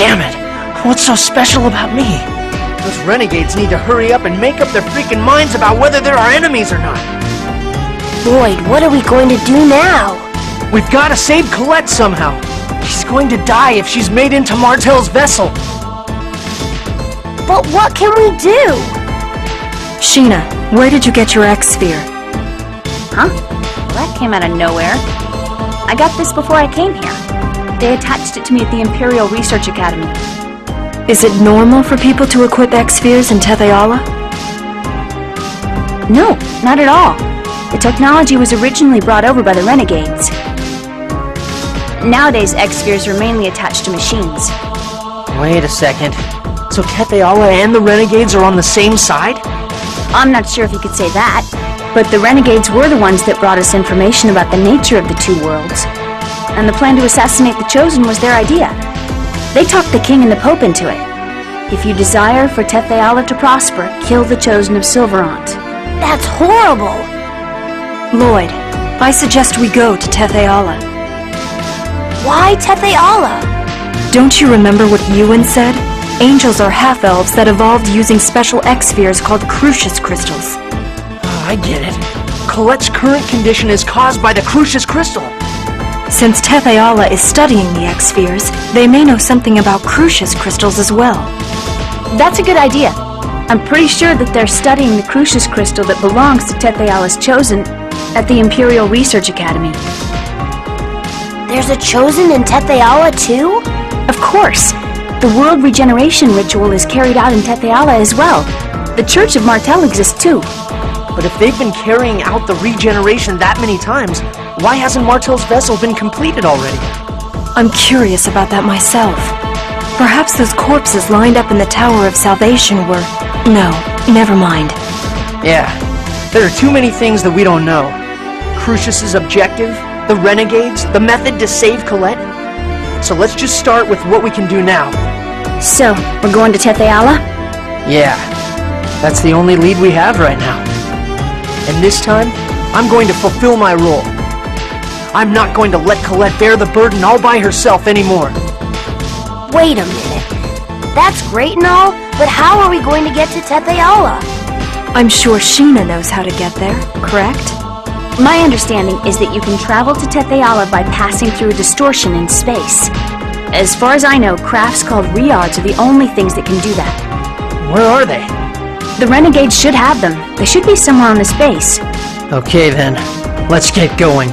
Damn it! What's so special about me? Those renegades need to hurry up and make up their freaking minds about whether they're our enemies or not. Lloyd, what are we going to do now? We've got to save Colette somehow. She's going to die if she's made into Martel's vessel. But what can we do? Sheena, where did you get your X-Sphere? Huh? Well, that came out of nowhere. I got this before I came here. They attached it to me at the Imperial Research Academy. Is it normal for people to equip X-Spheres in Tetheala? No, not at all. The technology was originally brought over by the Renegades. Nowadays, X-Spheres are mainly attached to machines. Wait a second. So Tetheala and the Renegades are on the same side? I'm not sure if you could say that, but the Renegades were the ones that brought us information about the nature of the two worlds. And the plan to assassinate the Chosen was their idea. They talked the King and the Pope into it. If you desire for Tetheala to prosper, kill the Chosen of Silverant. That's horrible! Lloyd, I suggest we go to Tetheala. Why Tetheala? Don't you remember what Ewan said? Angels are half-elves that evolved using special X-Spheres called Crucius crystals. Oh, I get it. Colette's current condition is caused by the Crucius crystal. Since Tetheala is studying the X-Spheres, they may know something about Crucius crystals as well. That's a good idea. I'm pretty sure that they're studying the Crucius crystal that belongs to Tetheala's Chosen at the Imperial Research Academy. There's a Chosen in Tetheala too? Of course! The world regeneration ritual is carried out in Tetheala as well. The Church of Martel exists too. But if they've been carrying out the regeneration that many times, why hasn't Martel's vessel been completed already? I'm curious about that myself. Perhaps those corpses lined up in the Tower of Salvation were... No, never mind. Yeah, there are too many things that we don't know. Crucius's objective, the Renegades, the method to save Colette. So let's just start with what we can do now. So, we're going to Tetheala? Yeah, that's the only lead we have right now. And this time, I'm going to fulfill my role. I'm not going to let Colette bear the burden all by herself anymore. Wait a minute. That's great and all, but how are we going to get to Tetheala? I'm sure Sheena knows how to get there, correct? My understanding is that you can travel to Tetheala by passing through a distortion in space. As far as I know, crafts called Riods are the only things that can do that. Where are they? The Renegades should have them. They should be somewhere on the space. Okay then, let's get going.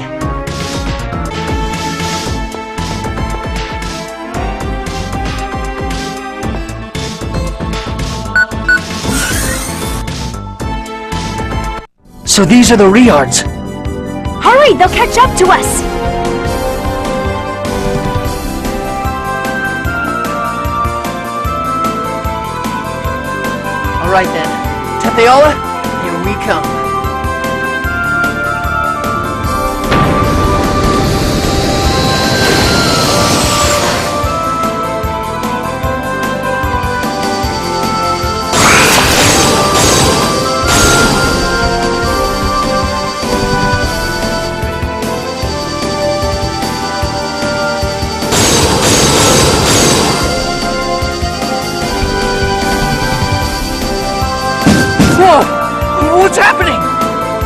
So these are the Riods. Hurry! They'll catch up to us! Alright then. Tetheala, here we come. Whoa! What's happening?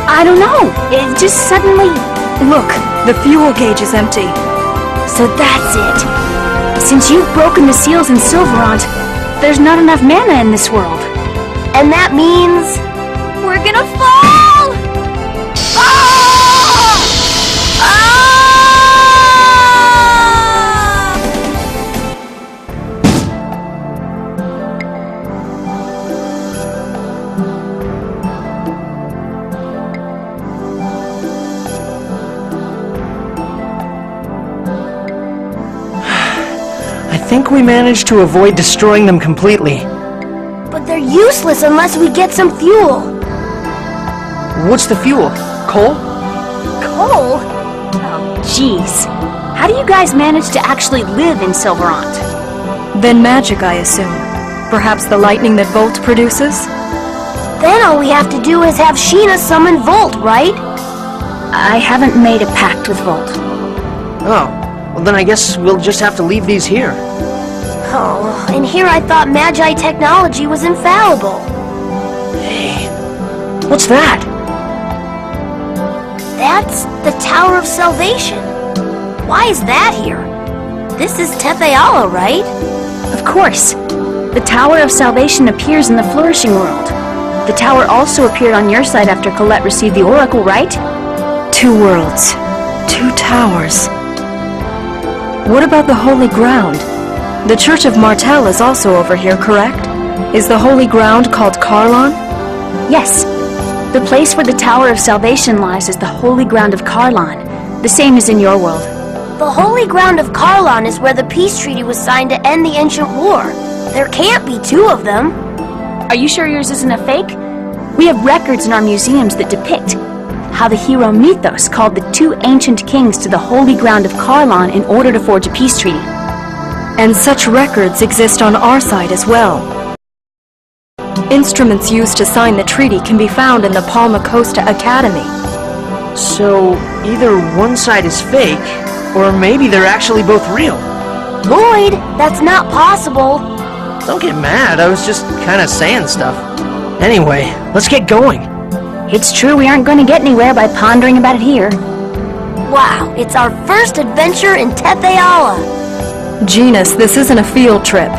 I don't know. It just suddenly... Look, the fuel gauge is empty. So that's it. Since you've broken the seals in Silverant, there's not enough mana in this world. And that means... We're gonna fall! Ah! Ah! I think we managed to avoid destroying them completely. But they're useless unless we get some fuel. What's the fuel? Coal? Coal? Oh, jeez. How do you guys manage to actually live in Silverant? Then magic, I assume. Perhaps the lightning that Volt produces? Then all we have to do is have Sheena summon Volt, right? I haven't made a pact with Volt. Oh, well then I guess we'll just have to leave these here. Oh, and here I thought Magi technology was infallible. Hey, what's that? That's the Tower of Salvation. Why is that here? This is Tetheala, right? Of course. The Tower of Salvation appears in the Flourishing World. The tower also appeared on your side after Colette received the Oracle, right? 2 worlds. 2 towers. What about the Holy Ground? The Church of Martel is also over here, correct? Is the Holy Ground called Carlon? Yes. The place where the Tower of Salvation lies is the Holy Ground of Carlon, the same as in your world. The Holy Ground of Carlon is where the peace treaty was signed to end the ancient war. There can't be 2 of them. Are you sure yours isn't a fake? We have records in our museums that depict how the hero Mythos called the 2 ancient kings to the Holy Ground of Carlon in order to forge a peace treaty. And such records exist on our side as well. Instruments used to sign the treaty can be found in the Palma Costa Academy. So, either one side is fake, or maybe they're actually both real. Lloyd, that's not possible. Don't get mad, I was just kinda saying stuff. Anyway, let's get going. It's true we aren't going to get anywhere by pondering about it here. Wow, it's our first adventure in Tetheala. Genus, this isn't a field trip.